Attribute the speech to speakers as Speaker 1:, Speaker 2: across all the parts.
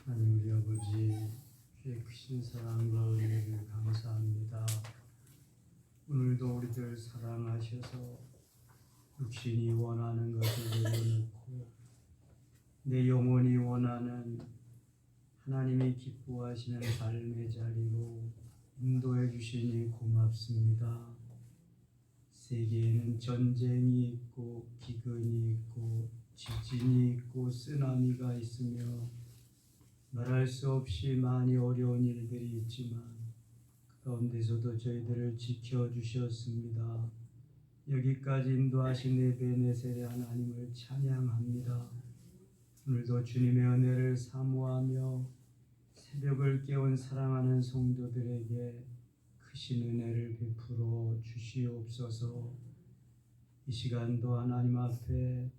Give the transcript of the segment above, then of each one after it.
Speaker 1: 하나님 우리 아버지, 주의 크신 사랑과 은혜를 감사합니다. 오늘도 우리들 사랑하셔서 육신이 원하는 것을 내려놓고 내 영혼이 원하는 하나님이 기뻐하시는 삶의 자리로 인도해 주시니 고맙습니다. 세계에는 전쟁이 있고 기근이 있고 지진이 있고 쓰나미가 있으며 말할 수 없이 많이 어려운 일들이 있지만 그 가운데서도 저희들을 지켜주셨습니다. 여기까지 인도하신 에베네셀의 하나님을 찬양합니다. 오늘도 주님의 은혜를 사모하며 새벽을 깨운 사랑하는 성도들에게 크신 은혜를 베풀어 주시옵소서. 이 시간도 하나님 앞에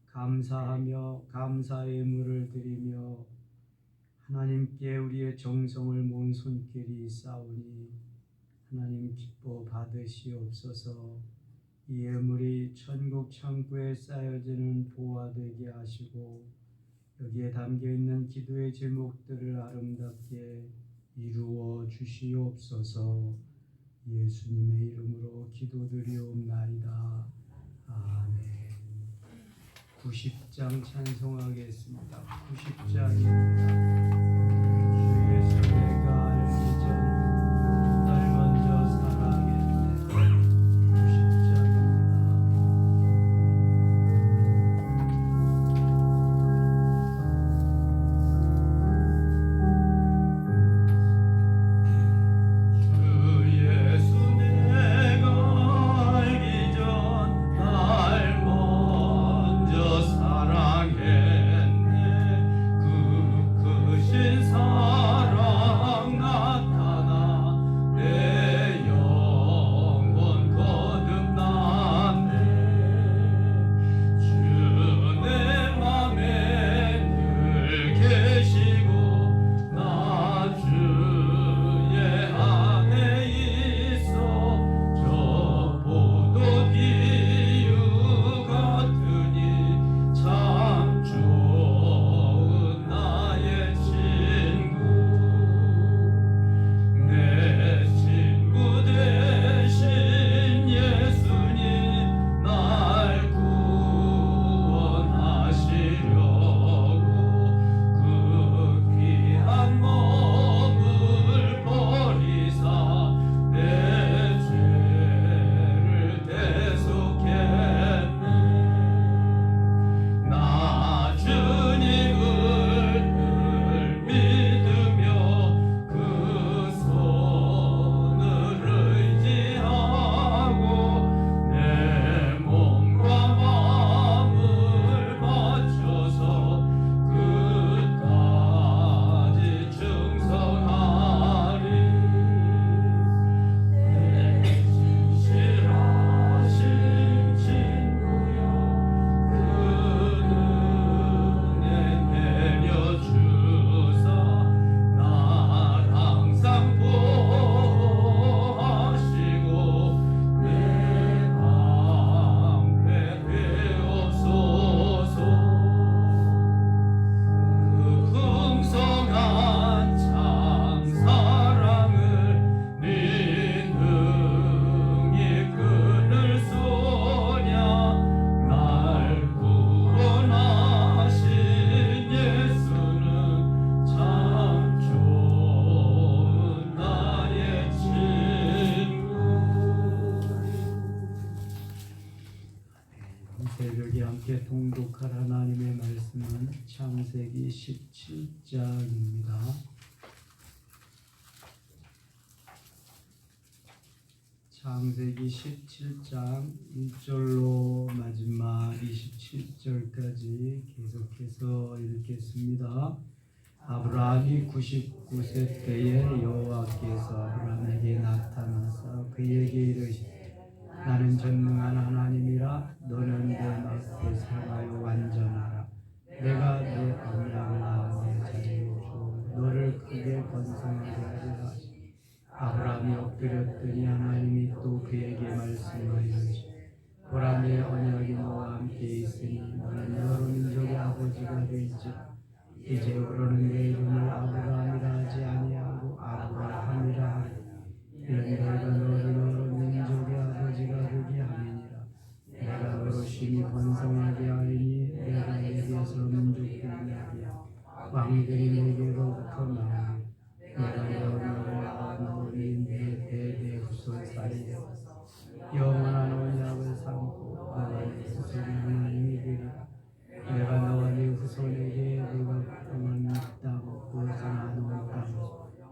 Speaker 1: 감사하며 감사의 예물을 드리며 하나님께 우리의 정성을 모은 손길이 쌓으니 하나님 기뻐 받으시옵소서. 이 예물이 천국 창고에 쌓여지는 보화 되게 하시고 여기에 담겨있는 기도의 제목들을 아름답게 이루어 주시옵소서. 예수님의 이름으로 기도드리옵나이다. 아멘. 90장 찬송하겠습니다. 90장입니다. 주 예수 내가 알기 전 날 먼저 사랑했네. 90장입니다. 새벽에 함께 통독할 하나님의 말씀은 창세기 17장입니다. 창세기 17장 1절로 마지막 27절까지 계속해서 읽겠습니다. 아브라함이 99세 때에 여호와께서 아브라함에게 나타나사 그에게 이르시되 나는 전능한 하나님이라. 너는 내 앞에 살아요 완전하라. 내가 내 언약을 내 자리에 주어 너를 크게 번성하게 하리라. 아브라함이 엎드렸더니 하나님이 또 그에게 말씀하시되 보라 내 언약이 너와 함께 있으니 너는 여러 민족의 아버지가 되리지라. 이제부로는 내 이름을 아브라함이라 하지 아니하고 아브라함이라 하리. 이는 내가 너를 여러 민족의 아버지가 되게 함이니라. 내가 너로 심히 번성하게 하리니 내가 내게서 민족들이 나리야 왕들이 내게로부터 나오리라. 내가 너 너를 낳아놓으니 내 대대 후손 사이에 영원한 언약을 삼고 너와 네 후손이 하나님이 되리라. 내가 너와 네 후손에게 네가 평안히 땅 그것을 나누는 땅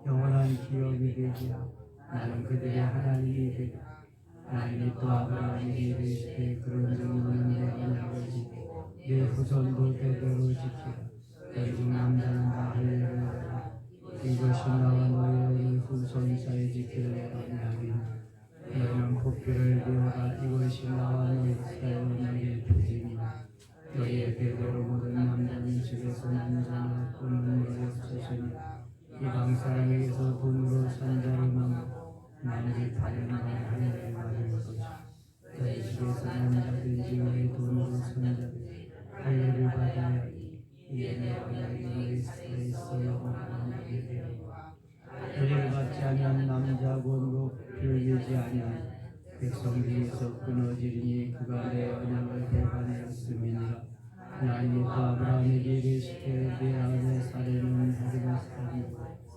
Speaker 1: 영원한 기업이 되게 하고 나는 그들의 하나님이 되리라. 하나님이 또 아브라함에게 이르시되 그런즉 너는 내 언약을 지키고 내 후손도 대대로 지키라. 너희 중 남자는 다 할례를 하라. 이것이 나와 너희 후손 사이 지킬 언약이니 너희는 포피를 비워라. 이것이 나와 너희 사이 언약의 표징이라. 너희의 대대로 모든 남자는 집에서 남자나 또는 너희 후손이 이방 사람에게서 돈으로 산 자를 막고 남을 파는 말 할례를 받을 것이라. 너희 집에서 남자든지 너희 돈으로 산 자들 할례를 받아야 하니 이에 내 언약이 너희 사이에서 영원한 언약이 되리라. 할례를 받지 아니한 남자 곧 필리지 아니한 백성 중에서 끊어지리니 그가 내 언약을 배반하였음이니라. 하나님이 또 아브라함에게 이르시되 내 아내 사례는 하리가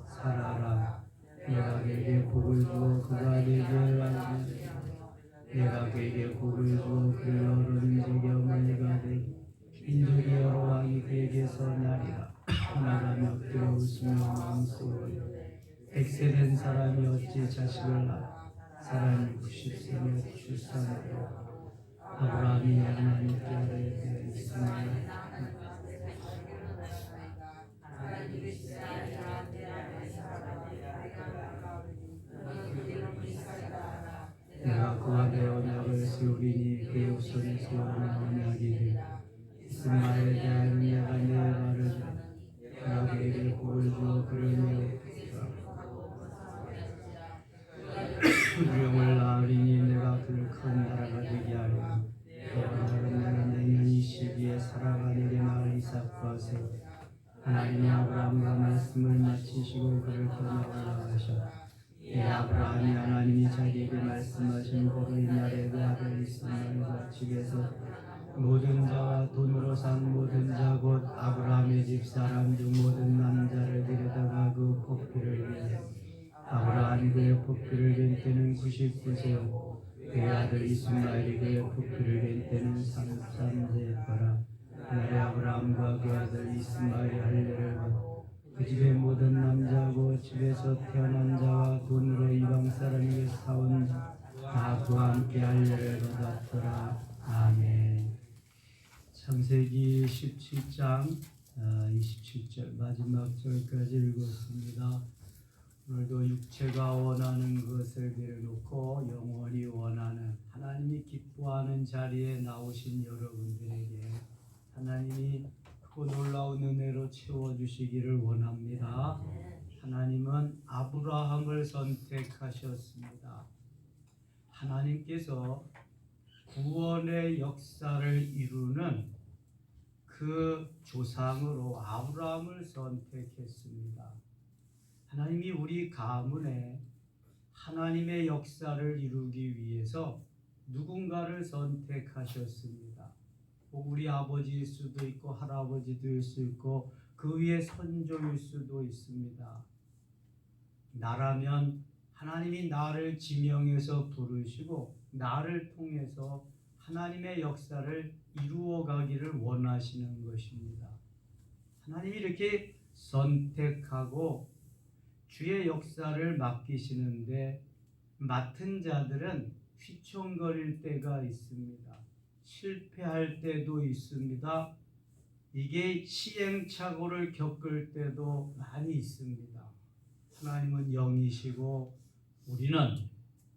Speaker 1: 살아라. 내가 그에게 복을 주어 그가 내게 알리리라. 내가 그에게 복을 주어 그를 여러 민족의 어머니가 되고 민족의 여러 왕이 그에게서 나리라. 나라며 엎드려 웃으며 마음속으로 백세된 사람이 어찌 자식을 낳아 사람이 90세며 출산하여 아브라함이 하나님께 아뢰되 있으니 내가 그와 내 언약을 세우리니 그의 후손이 세우는 언약이 되고 이스마엘에 대하여 내가 내 말을 내가 그에게 복을 주어 그를 내어 유령을 낳으리니 내가 그를 큰 나라가 되게 하리라. 내가 내년 이 시기에 사라가 내게 낳을 이삭과 세우리. 하나님이 아브라함과 말씀을 마치시고 그를 떠나 올라가셨다. 아브라함이 하나님이 자기에게 말씀하신 대로 이날에 그 아들 이스마엘과 집에서 모든 자와 돈으로 산 모든 자 곧 아브라함의 집 사람 중 모든 남자를 데려다가 그 포피를 위해 아브라함이 그의 포피를 뵌 때는 99세였고 그의 아들 이스마엘이 그의 포피를 뵌 때는 33세였더라. 그날에 아브라함과 그 아들 이스마엘이 할례를 받고 그 집의 모든 남자고 집에서 태어난 자와 돈으로 이방 사람에게 사온 자 다 그와 함께 할례를 받았더라. 아멘. 창세기 17장 27절 마지막 절까지 읽었습니다. 오늘도 육체가 원하는 것을 내려놓고 영원히 원하는 하나님이 기뻐하는 자리에 나오신 여러분들에게 하나님이 크고 놀라운 은혜로 채워주시기를 원합니다. 하나님은 아브라함을 선택하셨습니다. 하나님께서 구원의 역사를 이루는 그 조상으로 아브라함을 선택했습니다. 하나님이 우리 가문에 하나님의 역사를 이루기 위해서 누군가를 선택하셨습니다. 우리 아버지일 수도 있고 할아버지도 수 있고 그 위에 선조일 수도 있습니다. 나라면 하나님이 나를 지명해서 부르시고 나를 통해서 하나님의 역사를 이루어 가기를 원하시는 것입니다. 하나님이 이렇게 선택하고 주의 역사를 맡기시는데 맡은 자들은 휘청거릴 때가 있습니다. 실패할 때도 있습니다. 이게 시행착오를 겪을 때도 많이 있습니다. 하나님은 영이시고 우리는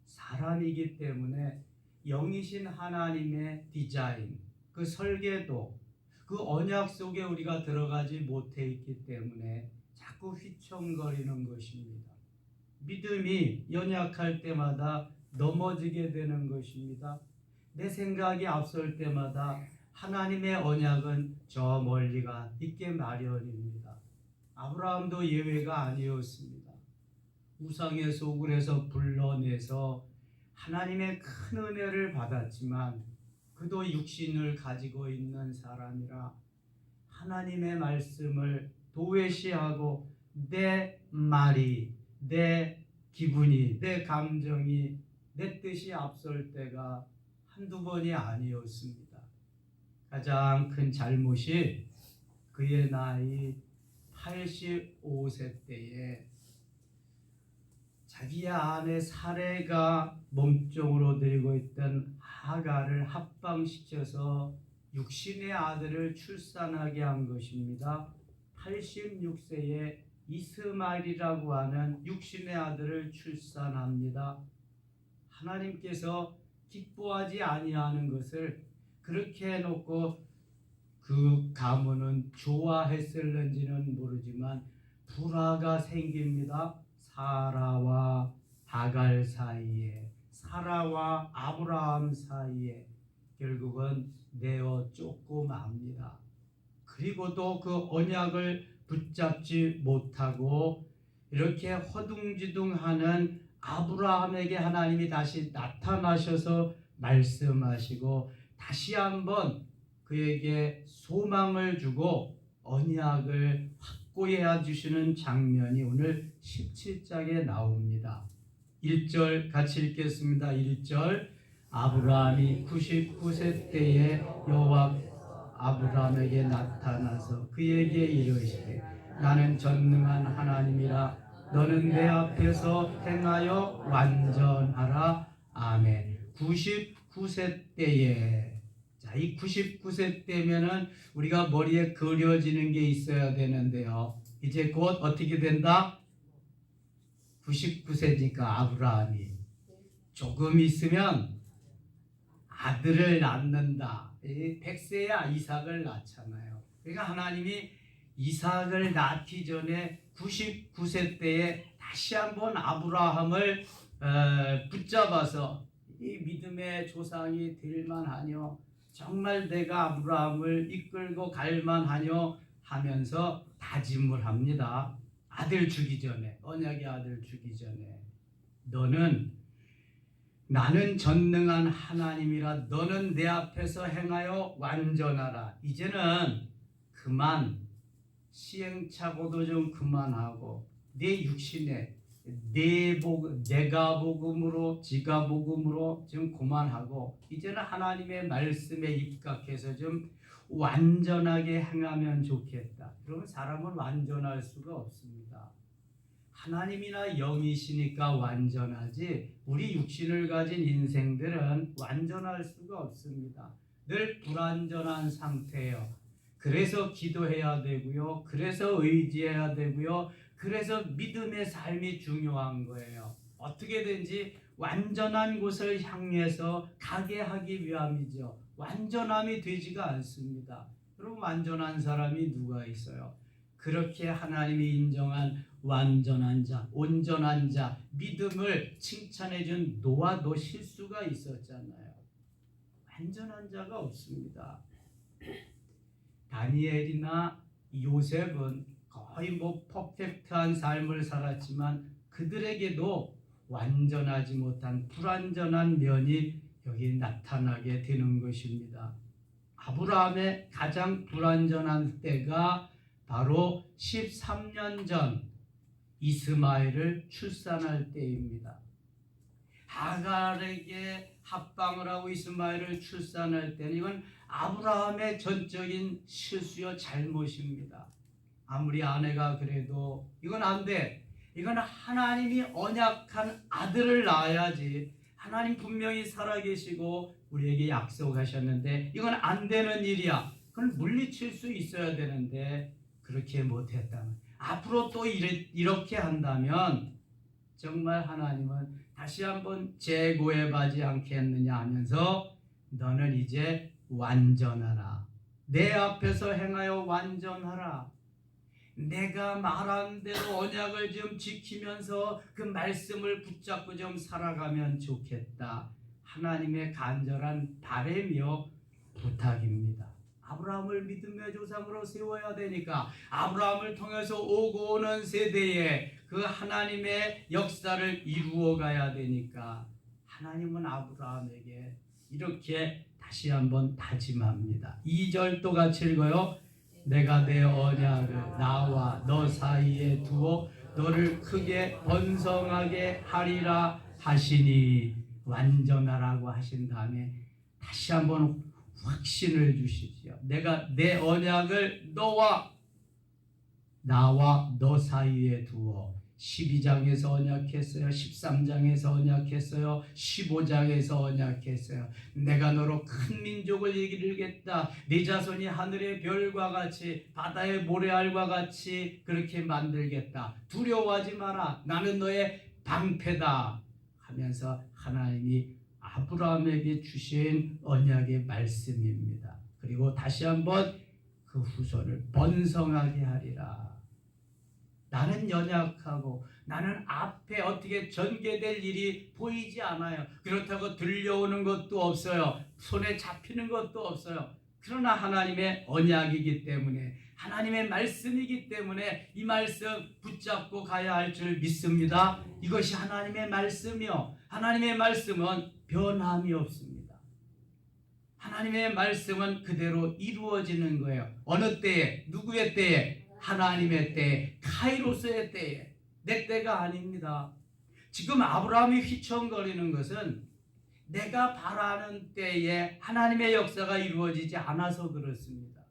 Speaker 1: 사람이기 때문에 영이신 하나님의 디자인, 그 설계도, 그 언약 속에 우리가 들어가지 못해 있기 때문에 자꾸 휘청거리는 것입니다. 믿음이 연약할 때마다 넘어지게 되는 것입니다. 내 생각이 앞설 때마다 하나님의 언약은 저 멀리가 있게 마련입니다. 아브라함도 예외가 아니었습니다. 우상의 소굴에서 불러내서 하나님의 큰 은혜를 받았지만 그도 육신을 가지고 있는 사람이라 하나님의 말씀을 도외시하고 내 말이, 내 기분이, 내 감정이 내 뜻이 앞설 때가 한두 번이 아니었습니다. 가장 큰 잘못이 그의 나이 85세 때에 자기의 아내 사레가 몸종으로 들고 있던 하가를 합방시켜서 육신의 아들을 출산하게 한 것입니다. 86세에 이스마엘이라고 하는 육신의 아들을 출산합니다. 하나님께서 기뻐하지 아니하는 것을 그렇게 해놓고 그 가문은 좋아했을는지는 모르지만 불화가 생깁니다. 사라와 하갈 사이에, 사라와 아브라함 사이에 결국은 내어 쫓고 맙니다. 그리고도 그 언약을 붙잡지 못하고 이렇게 허둥지둥하는 아브라함에게 하나님이 다시 나타나셔서 말씀하시고 다시 한번 그에게 소망을 주고 언약을 확고히 해주시는 장면이 오늘 17장에 나옵니다. 1절 같이 읽겠습니다. 1절 아브라함이 99세 때에 여호와 아브라함에게 나타나서 그에게 이르시되 나는 전능한 하나님이라 너는 내 앞에서 행하여 완전하라. 아멘. 99세 때에, 자, 이 99세 때면은 우리가 머리에 그려지는 게 있어야 되는데요. 이제 곧 어떻게 된다? 99세니까 아브라함이 조금 있으면 아들을 낳는다. 100세야 이삭을 낳잖아요. 그러니까 하나님이 이삭을 낳기 전에 99세 때에 다시 한번 아브라함을 붙잡아서 이 믿음의 조상이 될 만하뇨, 정말 내가 아브라함을 이끌고 갈 만하뇨 하면서 다짐을 합니다. 아들 주기 전에, 언약의 아들 주기 전에 나는 전능한 하나님이라 너는 내 앞에서 행하여 완전하라. 이제는 그만 시행착오도 좀 그만하고 내 육신에 내가 복음으로 지가 복음으로 좀 그만하고 이제는 하나님의 말씀에 입각해서 좀 완전하게 행하면 좋겠다. 그러면 사람은 완전할 수가 없습니다. 하나님이나 영이시니까 완전하지 우리 육신을 가진 인생들은 완전할 수가 없습니다. 늘 불완전한 상태예요. 그래서 기도해야 되고요. 그래서 의지해야 되고요. 그래서 믿음의 삶이 중요한 거예요. 어떻게든지 완전한 곳을 향해서 가게 하기 위함이죠. 완전함이 되지가 않습니다. 그럼 완전한 사람이 누가 있어요? 그렇게 하나님이 인정한 완전한 자, 온전한 자, 믿음을 칭찬해준 노아도 실수가 있었잖아요. 완전한 자가 없습니다. 다니엘이나 요셉은 거의 퍼펙트한 삶을 살았지만 그들에게도 완전하지 못한 불완전한 면이 여기 나타나게 되는 것입니다. 아브라함의 가장 불완전한 때가 바로 13년 전 이스마엘을 출산할 때입니다. 하갈에게 합방을 하고 이스마엘을 출산할 때는 이건 아브라함의 전적인 실수요 잘못입니다. 아무리 아내가 그래도 이건 안 돼. 이건 하나님이 언약한 아들을 낳아야지. 하나님 분명히 살아계시고 우리에게 약속하셨는데 이건 안 되는 일이야. 그걸 물리칠 수 있어야 되는데 그렇게 못했다면 앞으로 또 이렇게 한다면 정말 하나님은 다시 한번 재고해하지 않겠느냐 하면서 너는 이제 완전하라. 내 앞에서 행하여 완전하라. 내가 말한 대로 언약을 좀 지키면서 그 말씀을 붙잡고 좀 살아가면 좋겠다. 하나님의 간절한 바람이요 부탁입니다. 아브라함을 믿음의 조상으로 세워야 되니까 아브라함을 통해서 오고 오는 세대에 그 하나님의 역사를 이루어 가야 되니까 하나님은 아브라함에게 이렇게 다시 한번 다짐합니다. 2절 또 같이 읽어요. 내가 내 언약을 나와 너 사이에 두어 너를 크게 번성하게 하리라 하시니, 완전하라고 하신 다음에 다시 한번 확신을 주시지요. 내가 내 언약을 나와 너 사이에 두어. 12장에서 언약했어요. 13장에서 언약했어요. 15장에서 언약했어요. 내가 너로 큰 민족을 이루겠다. 네 자손이 하늘의 별과 같이 바다의 모래알과 같이 그렇게 만들겠다. 두려워하지 마라. 나는 너의 방패다 하면서 하나님이 아브라함에게 주신 언약의 말씀입니다. 그리고 다시 한번 그 후손을 번성하게 하리라. 나는 연약하고 나는 앞에 어떻게 전개될 일이 보이지 않아요. 그렇다고 들려오는 것도 없어요. 손에 잡히는 것도 없어요. 그러나 하나님의 언약이기 때문에, 하나님의 말씀이기 때문에 이 말씀 붙잡고 가야 할 줄 믿습니다. 이것이 하나님의 말씀이요, 하나님의 말씀은 변함이 없습니다. 하나님의 말씀은 그대로 이루어지는 거예요. 어느 때에, 누구의 때에? 하나님의 때에, 카이로스의 때에. 내 때가 아닙니다. 지금 아브라함이 휘청거리는 것은 내가 바라는 때에 하나님의 역사가 이루어지지 않아서 그렇습니다.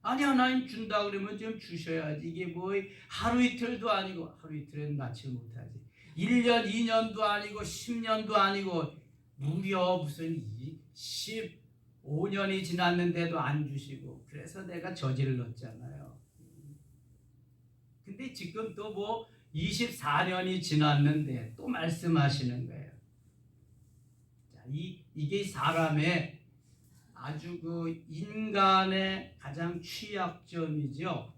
Speaker 1: 아니, 하나님 준다 그러면 좀 주셔야지. 이게 뭐 하루 이틀도 아니고, 하루 이틀은 낳지 못하지. 1년, 2년도 아니고 10년도 아니고 무려 무슨 15년이 지났는데도 안 주시고, 그래서 내가 저질렀잖아요. 근데 지금 또 뭐 24년이 지났는데 또 말씀하시는 거예요. 자, 이게 사람의 아주 그 인간의 가장 취약점이죠.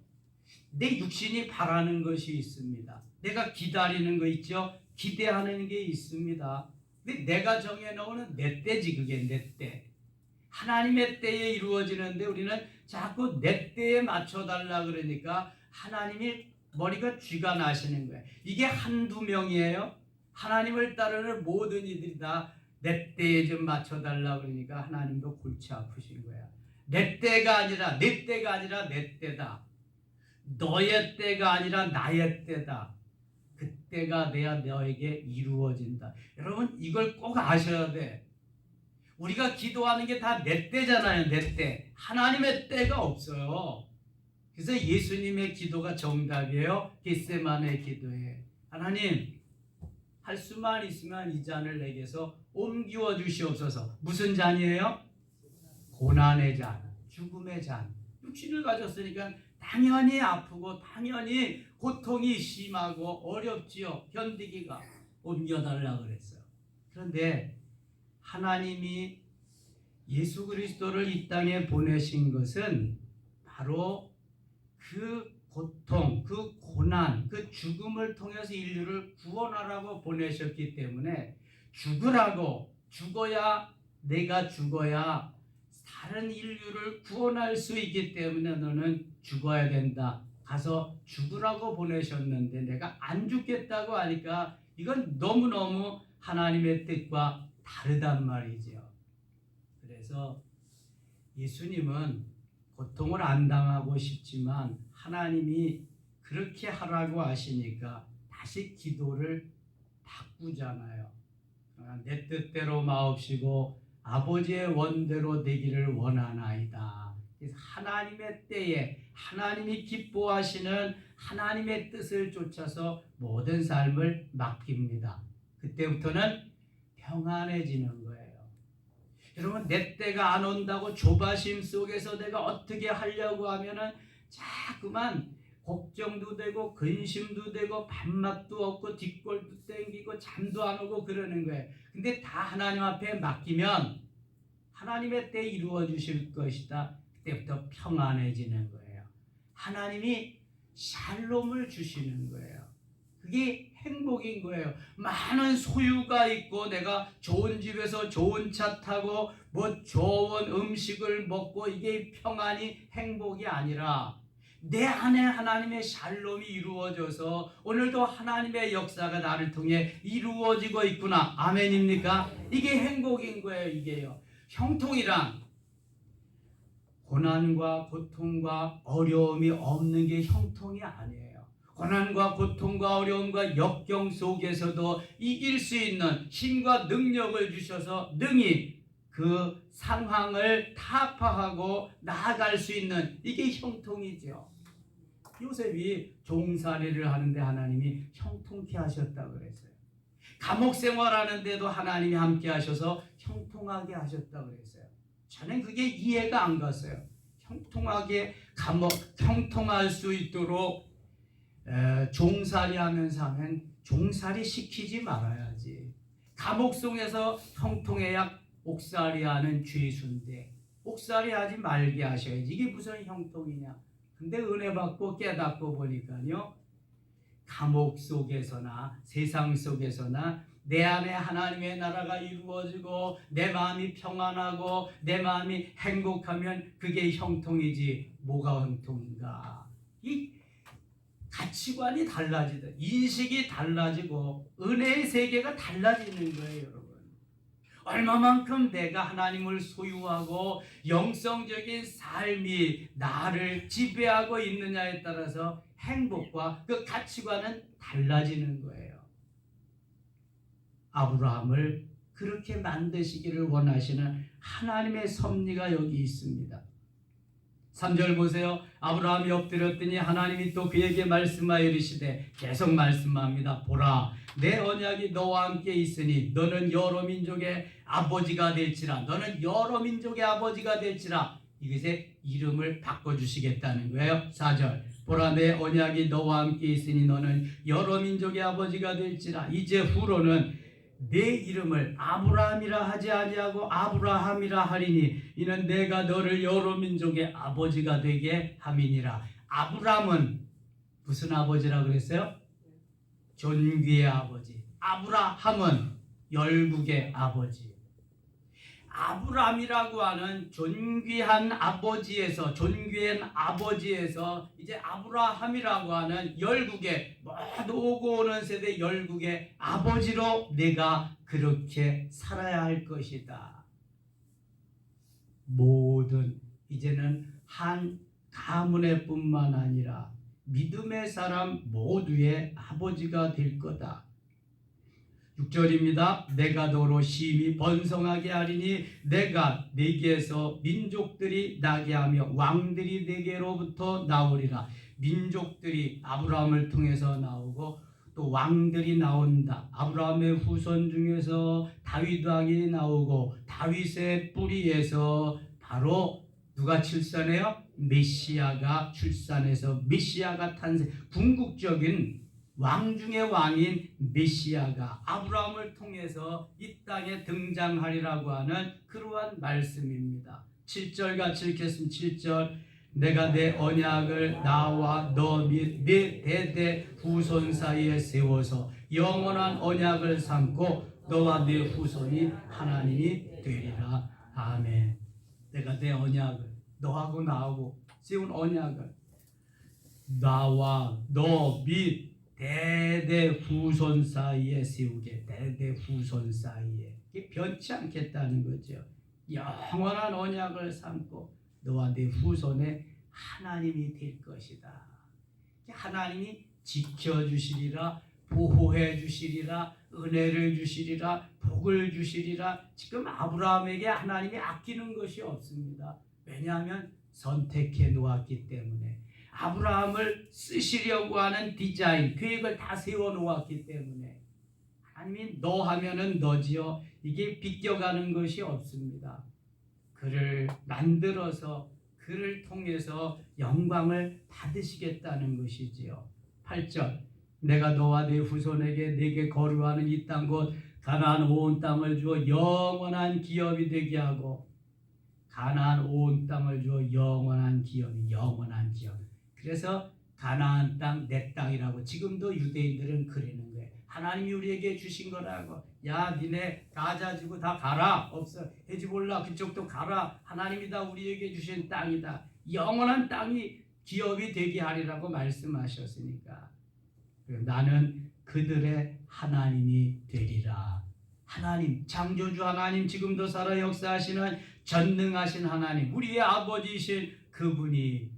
Speaker 1: 내 육신이 바라는 것이 있습니다. 내가 기다리는 거 있죠. 기대하는 게 있습니다. 근데 내가 정해놓은 내 때지, 그게 내 때. 하나님의 때에 이루어지는데 우리는 자꾸 내 때에 맞춰달라 그러니까 하나님이 머리가 쥐가 나시는 거예요. 이게 한두 명이에요. 하나님을 따르는 모든 이들이 다 내 때에 좀 맞춰달라 그러니까 하나님도 골치 아프신 거야. 내 때가 아니라 내 때가 아니라 내 때다. 너의 때가 아니라 나의 때다. 그 때가 돼야 너에게 이루어진다. 여러분, 이걸 꼭 아셔야 돼. 우리가 기도하는 게 다 내 때잖아요. 내 때. 하나님의 때가 없어요. 그래서 예수님의 기도가 정답이에요. 겟세마네 기도에 하나님, 할 수만 있으면 이 잔을 내게서 옮기워 주시옵소서. 무슨 잔이에요? 고난의 잔, 죽음의 잔. 육신을 가졌으니까 당연히 아프고 당연히 고통이 심하고 어렵지요. 견디기가. 옮겨달라 그랬어요. 그런데 하나님이 예수 그리스도를 이 땅에 보내신 것은 바로 그 고통, 그 고난, 그 죽음을 통해서 인류를 구원하라고 보내셨기 때문에 죽어야 내가 죽어야 다른 인류를 구원할 수 있기 때문에 너는 죽어야 된다. 가서 죽으라고 보내셨는데 내가 안 죽겠다고 하니까 이건 너무너무 하나님의 뜻과 다르단 말이죠. 그래서 예수님은 고통을 안 당하고 싶지만 하나님이 그렇게 하라고 하시니까 다시 기도를 바꾸잖아요. 내 뜻대로 마옵시고 아버지의 원대로 되기를 원하나이다. 그래서 하나님의 때에 하나님이 기뻐하시는 하나님의 뜻을 쫓아서 모든 삶을 맡깁니다. 그때부터는 평안해지는 거예요. 여러분, 내 때가 안 온다고 조바심 속에서 내가 어떻게 하려고 하면은 자꾸만 걱정도 되고 근심도 되고 밥맛도 없고 뒷골도 땡기고 잠도 안 오고 그러는 거예요. 근데 다 하나님 앞에 맡기면 하나님의 때 이루어 주실 것이다. 그때부터 평안해지는 거예요. 하나님이 샬롬을 주시는 거예요. 그게
Speaker 2: 행복인 거예요. 많은 소유가 있고 내가 좋은 집에서 좋은 차 타고 뭐 좋은 음식을 먹고 이게 평안이 행복이 아니라 내 안에 하나님의 샬롬이 이루어져서 오늘도 하나님의 역사가 나를 통해 이루어지고 있구나. 아멘입니까? 이게 행복인 거예요. 이게요. 형통이란 고난과 고통과 어려움이 없는 게 형통이 아니에요. 고난과 고통과 어려움과 역경 속에서도 이길 수 있는 힘과 능력을 주셔서 능히 그 상황을 타파하고 나아갈 수 있는 이게 형통이죠. 요셉이 종살이를 하는데 하나님이 형통케 하셨다고 그랬어요. 감옥 생활하는데도 하나님이 함께 하셔서 형통하게 하셨다고 그랬어요. 저는 그게 이해가 안 갔어요. 형통하게 형통할 수 있도록 종살이 하면서 하면 종살이 시키지 말아야지. 감옥 속에서 형통해야 옥살이 하는 죄수인데 옥살이 하지 말게 하셔야지. 이게 무슨 형통이냐. 근데 은혜 받고 깨닫고 보니까요, 감옥 속에서나 세상 속에서나 내 안에 하나님의 나라가 이루어지고 내 마음이 평안하고 내 마음이 행복하면 그게 형통이지 뭐가 형통인가. 이 가치관이 달라지다, 인식이 달라지고 은혜의 세계가 달라지는 거예요. 여러분, 얼마만큼 내가 하나님을 소유하고 영성적인 삶이 나를 지배하고 있느냐에 따라서 행복과 그 가치관은 달라지는 거예요. 아브라함을 그렇게 만드시기를 원하시는 하나님의 섭리가 여기 있습니다. 3절 보세요. 아브라함이 엎드렸더니 하나님이 또 그에게 말씀하여 이르시되, 계속 말씀합니다. 보라, 내 언약이 너와 함께 있으니 너는 여러 민족의 아버지가 될지라. 너는 여러 민족의 아버지가 될지라. 이것에 이름을 바꿔주시겠다는 거예요. 4절, 보라, 내 언약이 너와 함께 있으니 너는 여러 민족의 아버지가 될지라. 이제 후로는 내 이름을 아브라함이라 하지 아니하고 아브라함이라 하리니 이는 내가 너를 여러 민족의 아버지가 되게 함이니라. 아브라함은 무슨 아버지라 그랬어요? 존귀의 아버지. 아브라함은 열국의 아버지. 아브라함이라고 하는 존귀한 아버지에서, 존귀한 아버지에서 이제 아브라함이라고 하는 열국의 모두 오고 오는 세대 열국의 아버지로 내가 그렇게 살아야 할 것이다. 모든 이제는 한 가문의 뿐만 아니라 믿음의 사람 모두의 아버지가 될 거다. 6절입니다. 내가 너로 심히 번성하게 하리니 내가 네게서 민족들이 나게 하며 왕들이 네게로부터 나오리라. 민족들이 아브라함을 통해서 나오고 또 왕들이 나온다. 아브라함의 후손 중에서 다윗 왕이 나오고 다윗의 뿌리에서 바로 누가 출산해요? 메시아가 출산해서 메시아가 탄생, 궁극적인 왕 중의 왕인 메시아가 아브라함을 통해서 이 땅에 등장하리라고 하는 그러한 말씀입니다. 7절 같이 읽겠습니다. 7절, 내가 내 언약을 나와 너 및 네 대대 후손 사이에 세워서 영원한 언약을 삼고 너와 네 후손이 하나님이 되리라. 아멘. 내가 내 언약을, 너하고 나하고 세운 언약을 나와 너 및 대대 후손 사이에 세우게. 대대 후손 사이에 변치 않겠다는 거죠. 영원한 언약을 삼고 너와 네 후손의 하나님이 될 것이다. 하나님이 지켜주시리라, 보호해 주시리라, 은혜를 주시리라, 복을 주시리라. 지금 아브라함에게 하나님이 아끼는 것이 없습니다. 왜냐하면 선택해 놓았기 때문에. 아브라함을 쓰시려고 하는 디자인, 계획을 다 세워 놓았기 때문에 하나님이 너 하면은 너지요. 이게 비껴가는 것이 없습니다. 그를 만들어서 그를 통해서 영광을 받으시겠다는 것이지요. 8절, 내가 너와 네 후손에게 내게 거류하는 이 땅 곧 가나안 온 땅을 주어 영원한 기업이 되게 하고, 가나안 온 땅을 주어 영원한 기업이, 영원한 기업. 그래서 가나안 땅 내 땅이라고 지금도 유대인들은 그러는 거예요. 하나님이 우리에게 주신 거라고. 야, 니네 가자지구 다 가라. 없어. 헤지볼라 그쪽도 가라. 하나님이 다 우리에게 주신 땅이다. 영원한 땅이 기업이 되게 하리라고 말씀하셨으니까 나는 그들의 하나님이 되리라. 하나님, 창조주 하나님, 지금도 살아 역사하시는 전능하신 하나님, 우리의 아버지이신 그분이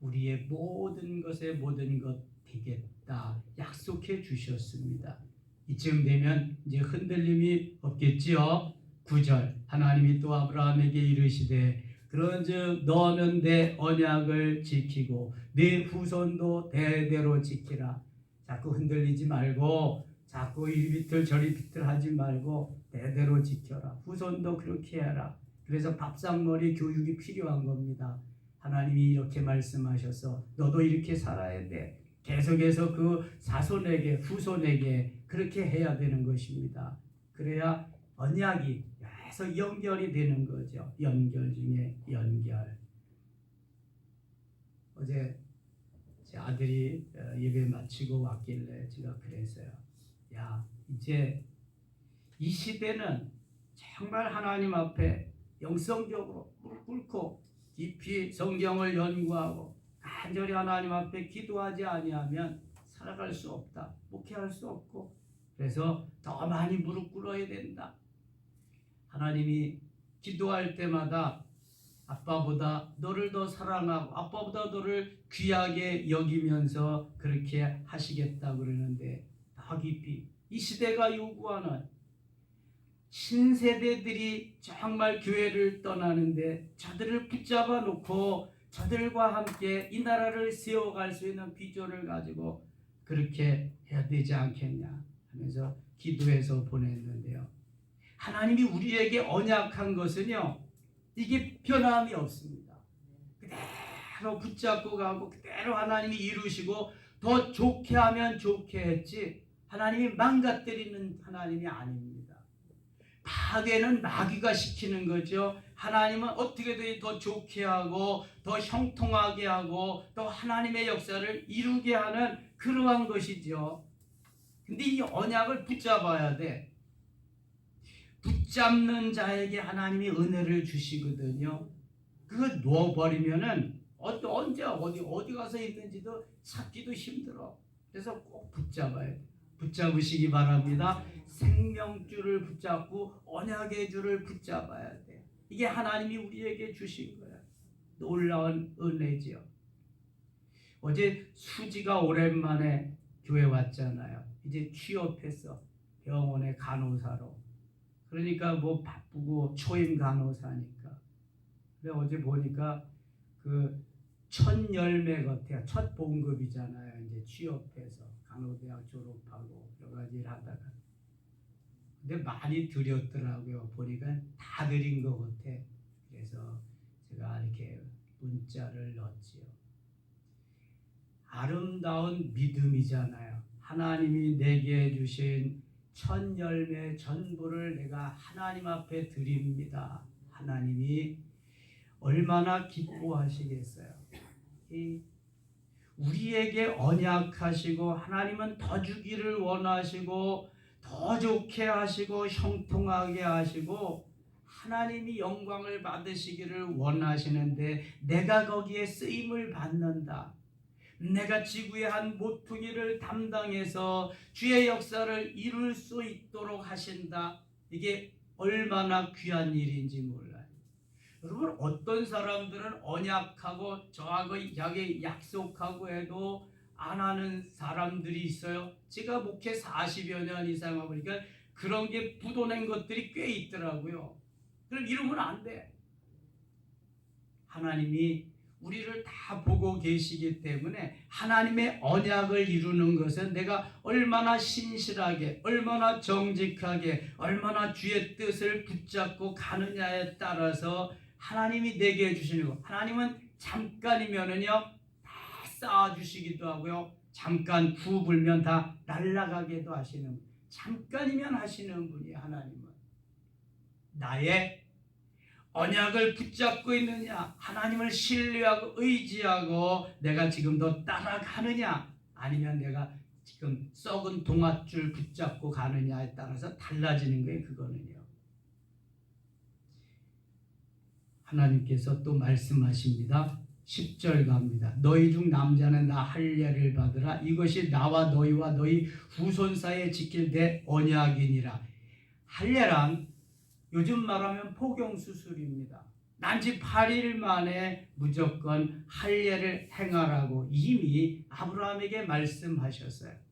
Speaker 2: 우리의 모든 것에 모든 것 되겠다 약속해 주셨습니다. 이쯤 되면 이제 흔들림이 없겠지요. 9절 하나님이 또 아브라함에게 이르시되 그런즉 너는 내 언약을 지키고 네 후손도 대대로 지키라. 자꾸 흔들리지 말고 자꾸 이리 비틀 저리 비틀 하지 말고 대대로 지켜라. 후손도 그렇게 해라. 그래서 밥상머리 교육이 필요한 겁니다. 하나님이 이렇게 말씀하셔서 너도 이렇게 살아야 돼. 계속해서 그 자손에게 후손에게 그렇게 해야 되는 것입니다. 그래야 언약이 계속 연결이 되는 거죠. 연결 중에 연결. 어제 제 아들이 예배 마치고 왔길래 제가 그랬어요. 야, 이제 이 시대는 정말 하나님 앞에 영성적으로 무릎 꿇고 깊이 성경을 연구하고 간절히 하나님 앞에 기도하지 아니하면 살아갈 수 없다. 목회할 수 없고 그래서 더 많이 무릎 꿇어야 된다. 하나님이 기도할 때마다 아빠보다 너를 더 사랑하고 아빠보다 너를 귀하게 여기면서 그렇게 하시겠다 그러는데 더 깊이 이 시대가 요구하는 신세대들이 정말 교회를 떠나는데 저들을 붙잡아 놓고 저들과 함께 이 나라를 세워갈 수 있는 비전을 가지고 그렇게 해야 되지 않겠냐 하면서 기도해서 보냈는데요. 하나님이 우리에게 언약한 것은요, 이게 변함이 없습니다. 그대로 붙잡고 가고 그대로 하나님이 이루시고 더 좋게 하면 좋게 했지 하나님이 망가뜨리는 하나님이 아닙니다. 파괴는 마귀가 시키는 거죠. 하나님은 어떻게든 더 좋게 하고 더 형통하게 하고 또 하나님의 역사를 이루게 하는 그러한 것이죠. 근데 이 언약을 붙잡아야 돼. 붙잡는 자에게 하나님이 은혜를 주시거든요. 그거 놓아버리면은 언제 어디 가서 있는지도 찾기도 힘들어. 그래서 꼭 붙잡아야 돼. 붙잡으시기 바랍니다. 생명줄을 붙잡고 언약의 줄을 붙잡아야 돼. 이게 하나님이 우리에게 주신 거야. 놀라운 은혜지요. 어제 수지가 오랜만에 교회 왔잖아요. 이제 취업했어. 병원의 간호사로. 그러니까 뭐 바쁘고 초임 간호사니까. 근데 어제 보니까 그 첫 열매 같아요. 첫 봉급이잖아요. 이제 취업해서 간호대학 졸업하고 여러 가지 일 하다가. 근데 많이 드렸더라고요. 보니까 다 드린 것 같아. 그래서 제가 이렇게 문자를 넣었지요. 아름다운 믿음이잖아요. 하나님이 내게 주신 첫 열매 전부를 내가 하나님 앞에 드립니다. 하나님이 얼마나 기뻐하시겠어요. 우리에게 언약하시고 하나님은 더 주기를 원하시고 더 좋게 하시고 형통하게 하시고 하나님이 영광을 받으시기를 원하시는데 내가 거기에 쓰임을 받는다. 내가 지구의 한 모퉁이를 담당해서 주의 역사를 이룰 수 있도록 하신다. 이게 얼마나 귀한 일인지 몰라요. 여러분, 어떤 사람들은 언약하고 저하고 약속하고 해도 안 하는 사람들이 있어요. 제가 목회 40여 년 이상 하고 보니까 그런 게 묻어낸 것들이 꽤 있더라고요. 그럼 이러면 안 돼. 하나님이 우리를 다 보고 계시기 때문에 하나님의 언약을 이루는 것은 내가 얼마나 신실하게, 얼마나 정직하게, 얼마나 주의 뜻을 붙잡고 가느냐에 따라서 하나님이 내게 주시는 것. 하나님은 잠깐이면은요 다 쌓아주시기도 하고요. 잠깐 후 불면 다 날아가게도 하시는 분. 잠깐이면 하시는 분이 하나님은 나의 언약을 붙잡고 있느냐? 하나님을 신뢰하고 의지하고 내가 지금도 따라가느냐? 아니면 내가 지금 썩은 동아줄 붙잡고 가느냐에 따라서 달라지는 거예요. 그거는요. 하나님께서 또 말씀하십니다. 10절 갑니다. 너희 중 남자는 나 할례를 받으라. 이것이 나와 너희와 너희 후손 사이에 지킬 내 언약이니라. 할례란 요즘 말하면 포경수술입니다. 난지 8일 만에 무조건 할례를 행하라고 이미 아브라함에게 말씀하셨어요.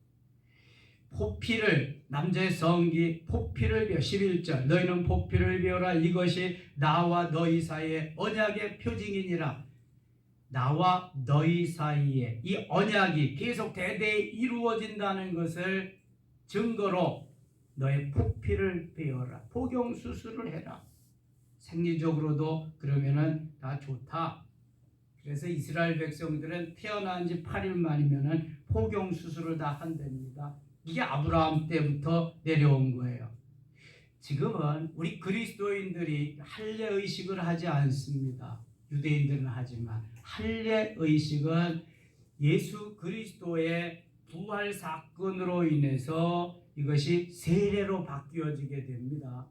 Speaker 2: 포피를, 남자의 성기 포피를 배워 11절 너희는 포피를 배워라. 이것이 나와 너희 사이의 언약의 표징이니라. 나와 너희 사이에 이 언약이 계속 대대에 이루어진다는 것을 증거로 너의 포피를 베어라. 포경수술을 해라. 생리적으로도 그러면은 다 좋다. 그래서 이스라엘 백성들은 태어난 지 8일 만이면은 포경수술을 다 한답니다. 이게 아브라함 때부터 내려온 거예요. 지금은 우리 그리스도인들이 할례 의식을 하지 않습니다. 유대인들은 하지만 할례 의식은 예수 그리스도의 부활 사건으로 인해서 이것이 세례로 바뀌어지게 됩니다.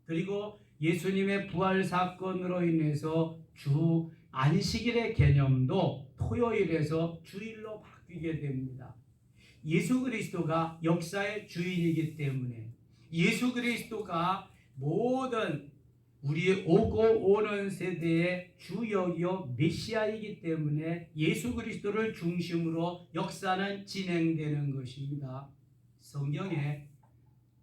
Speaker 2: 그리고 예수님의 부활 사건으로 인해서 주 안식일의 개념도 토요일에서 주일로 바뀌게 됩니다. 예수 그리스도가 역사의 주인이기 때문에 예수 그리스도가 모든 우리 오고 오는 세대의 주역이요 메시아이기 때문에 예수 그리스도를 중심으로 역사는 진행되는 것입니다. 성경의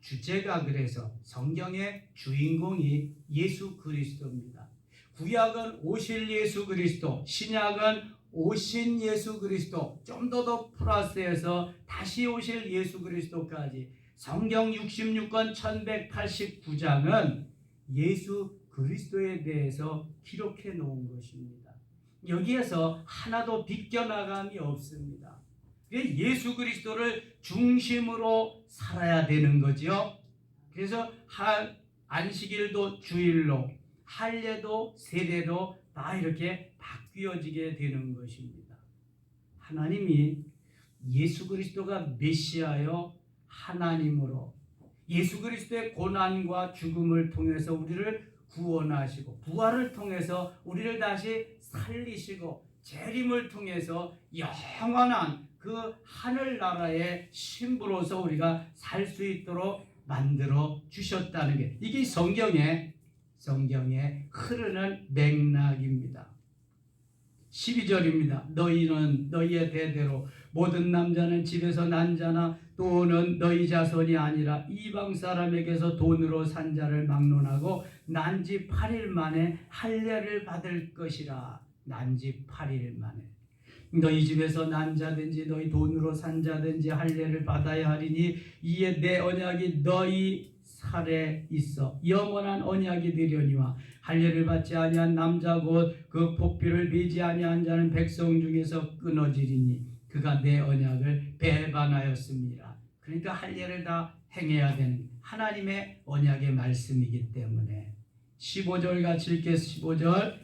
Speaker 2: 주제가 그래서 성경의 주인공이 예수 그리스도입니다. 구약은 오실 예수 그리스도, 신약은 오신 예수 그리스도, 좀 더 플러스해서 다시 오실 예수 그리스도까지 성경 66권 1189장은 예수 그리스도에 대해서 기록해 놓은 것입니다. 여기에서 하나도 비껴나감이 없습니다. 예수 그리스도를 중심으로 살아야 되는 거죠. 그래서 안식일도 주일로, 할례도 세례도 다 이렇게 바뀌어지게 되는 것입니다. 하나님이 예수 그리스도가 메시아요 하나님으로 예수 그리스도의 고난과 죽음을 통해서 우리를 구원하시고 부활을 통해서 우리를 다시 살리시고 재림을 통해서 영원한 그 하늘나라의 신부로서 우리가 살 수 있도록 만들어 주셨다는 게 이게 성경에 흐르는 맥락입니다. 12절입니다. 너희는 너희의 대대로 모든 남자는 집에서 난 자나 또는 너희 자손이 아니라 이방 사람에게서 돈으로 산 자를 막론하고 난지 8일 만에 할례를 받을 것이라. 난지 8일 만에 너희 집에서 난 자든지 너희 돈으로 산 자든지 할례를 받아야 하리니 이에 내 언약이 너희 살에 있어 영원한 언약이 되려니와 할례를 받지 아니한 남자 곧 그 포피를 베지 아니한 자는 백성 중에서 끊어지리니 그가 내 언약을 배반하였습니다. 그러니까 할례를 다 행해야 되는 하나님의 언약의 말씀이기 때문에 15절 같이 읽겠습니다. 15절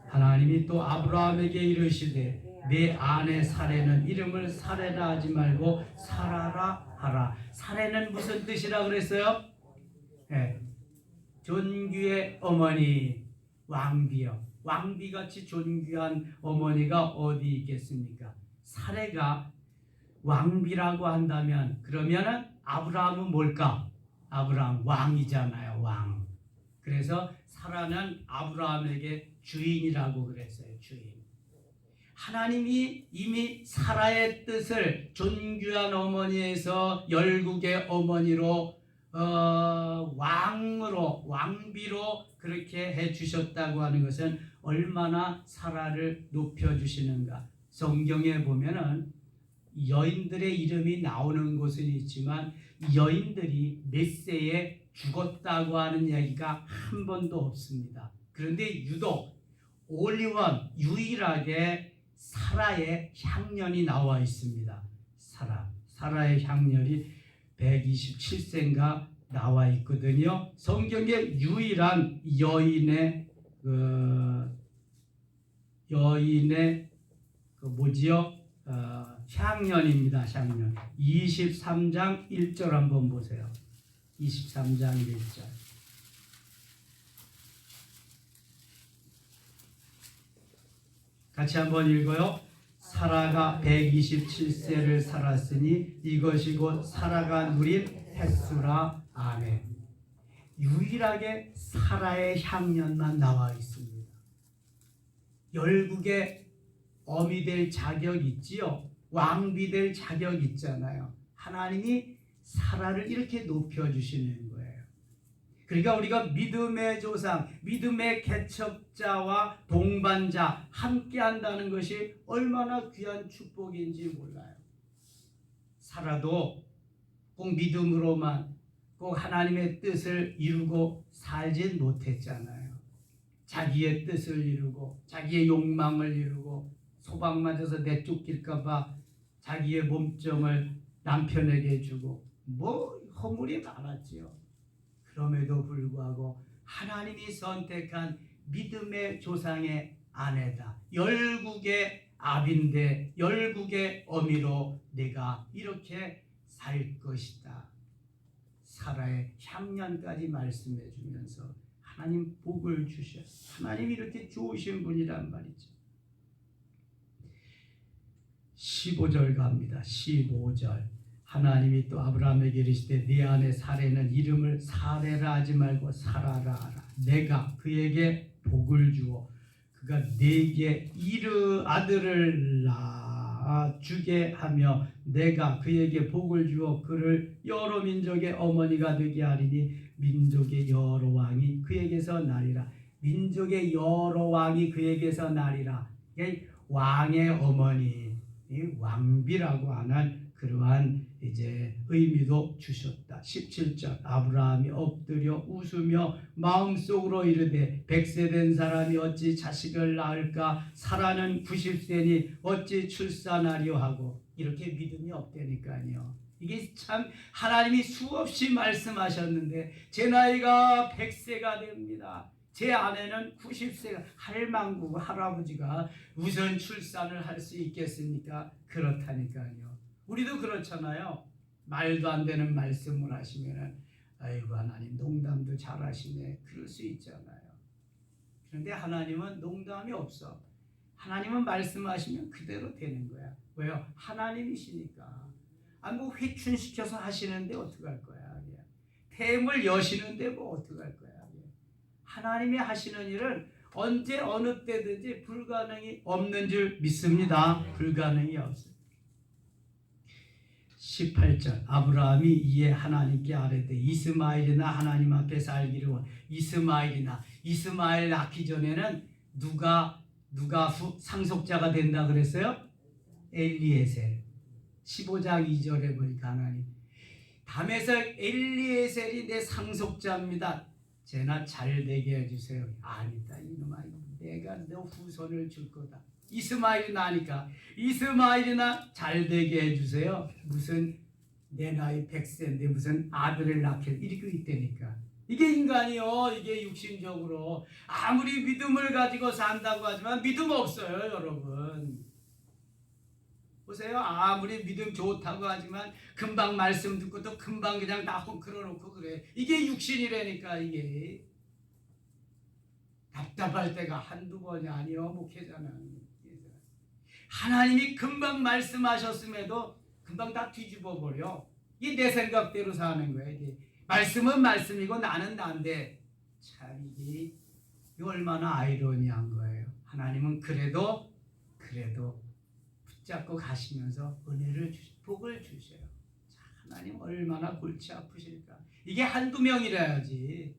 Speaker 2: 하나님이 또 아브라함에게 이르시되 내 아내 사레는 이름을 사레라 하지 말고 사라라 하라. 사레는 무슨 뜻이라 그랬어요? 네. 존귀의 어머니, 왕비요. 왕비같이 존귀한 어머니가 어디 있겠습니까? 사레가 왕비라고 한다면 그러면은 아브라함은 뭘까? 아브라함 왕이잖아요. 왕. 그래서 사라는 아브라함에게 주인이라고 그랬어요. 주인. 하나님이 이미 사라의 뜻을 존귀한 어머니에서 열국의 어머니로 왕으로 왕비로 그렇게 해주셨다고 하는 것은 얼마나 사라를 높여주시는가. 성경에 보면은 여인들의 이름이 나오는 곳은 있지만 여인들이 메세에 죽었다고 하는 이야기가 한 번도 없습니다. 그런데 유독 올리원 유일하게 사라의 향년이 나와 있습니다. 사라의 향년이 127세인가 나와 있거든요. 성경의 유일한 여인의 그 여인의 그 뭐지요? 향년입니다. 향년. 23장 1절 한번 보세요. 23장 1절. 같이 한번 읽어요. 사라가 127세를 살았으니 이것이 곧 사라가 누린 횟수라. 아멘. 유일하게 사라의 향년만 나와 있습니다. 열국의 어미 될 자격 있지요. 왕비 될 자격 있잖아요. 하나님이 사라를 이렇게 높여주시는 거예요. 그러니까 우리가 믿음의 조상, 믿음의 개척자와 동반자 함께 한다는 것이 얼마나 귀한 축복인지 몰라요. 사라도 꼭 믿음으로만 꼭 하나님의 뜻을 이루고 살진 못했잖아요. 자기의 뜻을 이루고 자기의 욕망을 이루고 소방 맞아서 내쫓길까 봐 자기의 몸종을 남편에게 주고 뭐 허물이 많았지요. 그럼에도 불구하고 하나님이 선택한 믿음의 조상의 아내다. 열국의 아비인데 열국의 어미로 내가 이렇게 살 것이다. 사라의 향년까지 말씀해 주면서 하나님 복을 주셨어요. 하나님이 이렇게 좋으신 분이란 말이죠. 15절 갑니다. 15절. 하나님이 또 아브라함에게 이르시되 네 아내 사레는 이름을 사레라 하지 말고 사라라 하라. 내가 그에게 복을 주어 그가 네게 아들을 낳아주게 하며 내가 그에게 복을 주어 그를 여러 민족의 어머니가 되게 하리니 민족의 여러 왕이 그에게서 나리라. 민족의 여러 왕이 그에게서 나리라. 왕의 어머니, 왕비라고 하는 그러한 이제 의미도 주셨다. 17절. 아브라함이 엎드려 웃으며 마음속으로 이르되 100세 된 사람이 어찌 자식을 낳을까? 사라는 90세니 어찌 출산하려 하고. 이렇게 믿음이 없다니까요. 이게 참 하나님이 수없이 말씀하셨는데 제 나이가 100세가 됩니다. 제 아내는 90세가 할망구 할아버지가 우선 출산을 할 수 있겠습니까? 그렇다니까요. 우리도 그렇잖아요. 말도 안 되는 말씀을 하시면은 아이고 하나님 농담도 잘하시네 그럴 수 있잖아요. 그런데 하나님은 농담이 없어. 하나님은 말씀하시면 그대로 되는 거야. 왜요? 하나님이시니까. 뭐 회춘시켜서 하시는데 어떡할 거야. 템을 여시는데 뭐 어떡할 거야. 하나님이 하시는 일은 언제 어느 때든지 불가능이 없는 줄 믿습니다. 불가능이 없어요. 18절. 아브라함이 이에 하나님께 아뢰되 이스마엘이나 하나님 앞에 살기를 원. 이스마엘 낳기 전에는 누가 상속자가 된다 그랬어요? 엘리에셀. 15장 2절에 보니까 하나님 담에서 엘리에셀이 내 상속자입니다. 쟤나 잘 되게 해주세요. 아니다 이놈아 내가 너 후손을 줄 거다. 이스마엘이 나니까 이스마엘이나 잘 되게 해주세요. 무슨 내 나이 100세인데 무슨 아들을 낳게 이러고 있다니까. 이게 인간이요. 이게 육신적으로 아무리 믿음을 가지고 산다고 하지만 믿음 없어요 여러분. 보세요. 아무리 믿음 좋다고 하지만 금방 말씀 듣고 또 금방 그냥 다 헝클어놓고 그래. 이게 육신이라니까. 이게 답답할 때가 한두 번이 아니요 목회자는. 하나님이 금방 말씀하셨음에도 금방 다 뒤집어 버려. 이게 내 생각대로 사는 거야. 이게 말씀은 말씀이고 나는 난데 참 이게 얼마나 아이러니한 거예요. 하나님은 그래도 붙잡고 가시면서 은혜를 복을 주셔요. 자, 하나님 얼마나 골치 아프실까. 이게 한두 명이라야지.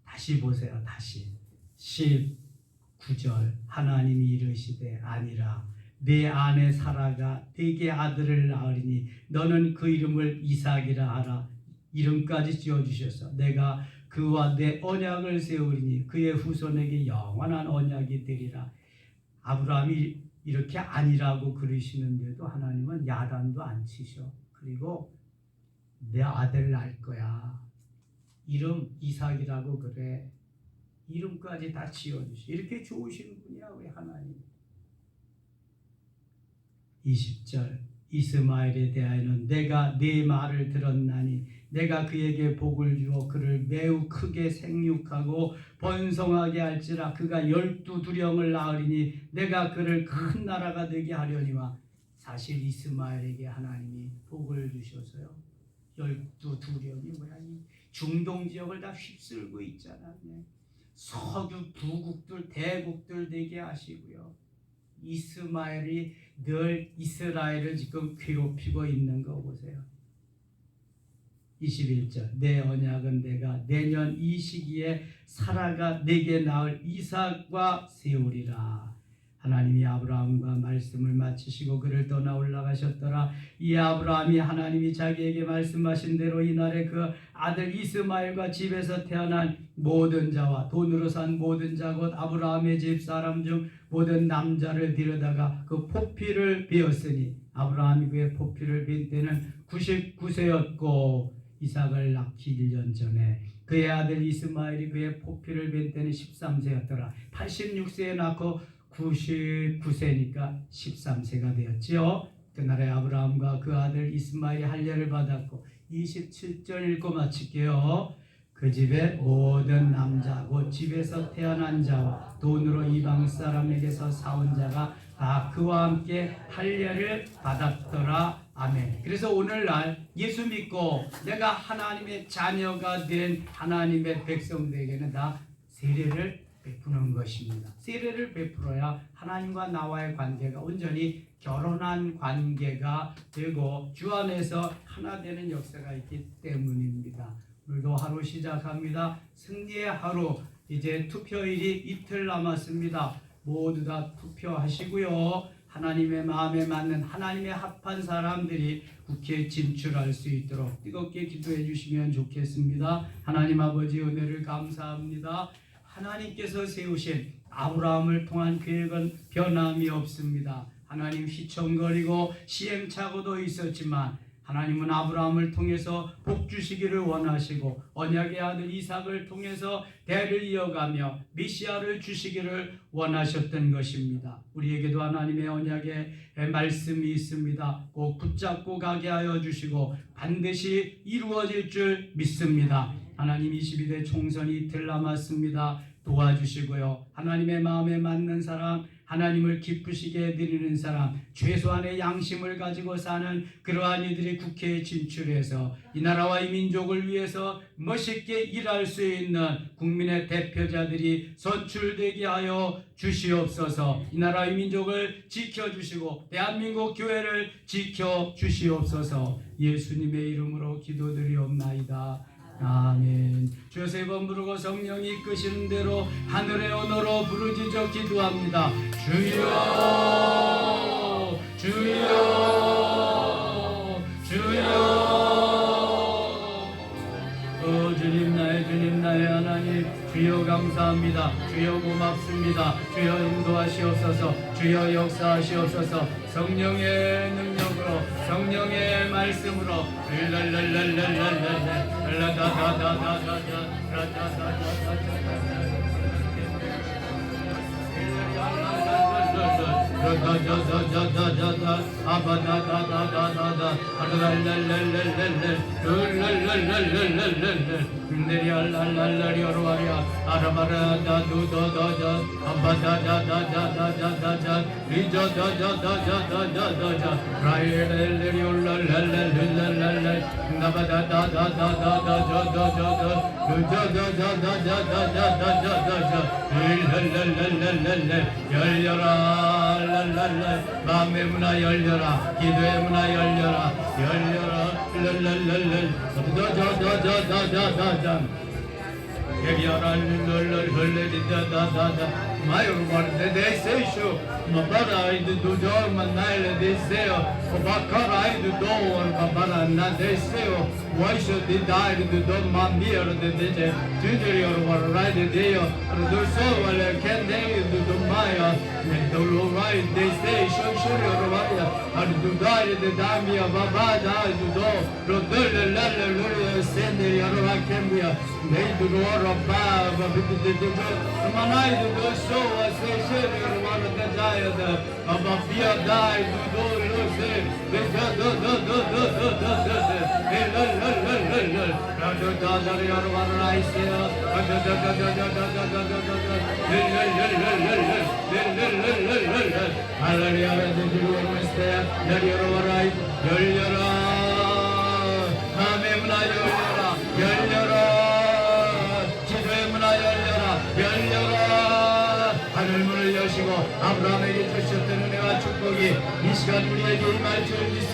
Speaker 2: 다시 보세요. 다시 19절. 하나님이 이르시되 아니라 내 아내 사라가 네게 아들을 낳으리니 너는 그 이름을 이삭이라 하라. 이름까지 지어주셔서 내가 그와 내 언약을 세우리니 그의 후손에게 영원한 언약이 되리라. 아브라함이 이렇게 아니라고 그러시는데도 하나님은 야단도 안 치셔. 그리고 내 아들 낳을 거야. 이름 이삭이라고 그래. 이름까지 다 지어주시. 이렇게 좋으신 분이야 우리 하나님. 20절 이스마엘에 대하여는 내가 네 말을 들었나니 내가 그에게 복을 주어 그를 매우 크게 생육하고 번성하게 할지라 그가 12두령을 낳으리니 내가 그를 큰 나라가 되게 하려니와. 사실 이스마엘에게 하나님이 복을 주셔서요. 12두령이 뭐야? 이 중동 지역을 다 휩쓸고 있잖아. 서구 부국들 대국들 되게 하시고요. 이스마엘이 늘 이스라엘을 지금 괴롭히고 있는 거 보세요. 21절 내 언약은 내가 내년 이 시기에 사라가 내게 낳을 이삭과 세우리라. 하나님이 아브라함과 말씀을 마치시고 그를 떠나 올라가셨더라. 이 아브라함이 하나님이 자기에게 말씀하신 대로 이날에 그 아들 이스마엘과 집에서 태어난 모든 자와 돈으로 산 모든 자 곧 아브라함의 집 사람 중 모든 남자를 데려다가 그 포피를 베었으니 아브라함이 그의 포피를 벤 때는 99세였고 이삭을 낳기 1년 전에 그의 아들 이스마엘이 그의 포피를 벤 때는 13세였더라. 86세에 낳고 99세니까 13세가 되었지요. 그날에 아브라함과 그 아들 이스마엘이 할례를 받았고 27절 읽고 마칠게요. 그 집의 모든 남자 곧 집에서 태어난 자와 돈으로 이방 사람에게서 사온 자가 다 그와 함께 할례를 받았더라. 아멘. 그래서 오늘날 예수 믿고 내가 하나님의 자녀가 된 하나님의 백성들에게는 다 세례를 베푸는 것입니다. 세례를 베풀어야 하나님과 나와의 관계가 온전히 결혼한 관계가 되고 주 안에서 하나 되는 역사가 있기 때문입니다. 오늘도 하루 시작합니다. 승리의 하루, 이제 투표일이 이틀 남았습니다. 모두 다 투표하시고요. 하나님의 마음에 맞는 하나님의 합한 사람들이 국회에 진출할 수 있도록 뜨겁게 기도해 주시면 좋겠습니다. 하나님 아버지 은혜를 감사합니다. 하나님께서 세우신 아브라함을 통한 계획은 변함이 없습니다. 하나님 휘청거리고 시행착오도 있었지만 하나님은 아브라함을 통해서 복 주시기를 원하시고 언약의 아들 이삭을 통해서 대를 이어가며 메시아를 주시기를 원하셨던 것입니다. 우리에게도 하나님의 언약의 말씀이 있습니다. 꼭 붙잡고 가게 하여 주시고 반드시 이루어질 줄 믿습니다. 하나님 22대 총선이 이틀 남았습니다. 도와주시고요. 하나님의 마음에 맞는 사람, 하나님을 기쁘시게 해드리는 사람, 최소한의 양심을 가지고 사는 그러한 이들이 국회에 진출해서 이 나라와 이 민족을 위해서 멋있게 일할 수 있는 국민의 대표자들이 선출되게 하여 주시옵소서. 이 나라 이 민족을 지켜주시고 대한민국 교회를 지켜주시옵소서. 예수님의 이름으로 기도드리옵나이다. 아멘. 주여 세 번 부르고 성령이 이끄시는 대로 하늘의 언어로 부르짖어 기도합니다. 주여, 주여, 주여. 주님 나의 주님 나의 하나님, 주여 감사합니다. 주여 고맙습니다. 주여 인도하시옵소서. 주여 역사하시옵소서. 성령의 능력으로, 성령의 말씀으로 열려라 마음의 문화 열려라 기도의 문화 열려라 열려라 maior guarda desejo ma barai de dor manaile deseo o bakarai de dor babara na deseo waisho de dai de dor mamir de deje tudrior warai de deo do so wala kende de do maya ne do rai deseo shurior waia ar do 다이르데 다미야 바바다 주도 로들렐렐렐렐 센데리아로 하케무야 네이드로라 바바 비비데도 마나이도 소와 세셰르 와르다 자야다 바바피아 다이도 로세 베자도도도도도도도 렐렐렐렐렐 라도다자리아로 와르라이세요 할렐루야 열려라 마음의 문화 열려라 열려라 기도의 문화 열려라 하늘문을 여시고 아브라함에게 주셨던 은혜와 축복이 이 시간 우리에게 임할 줄 믿습니다.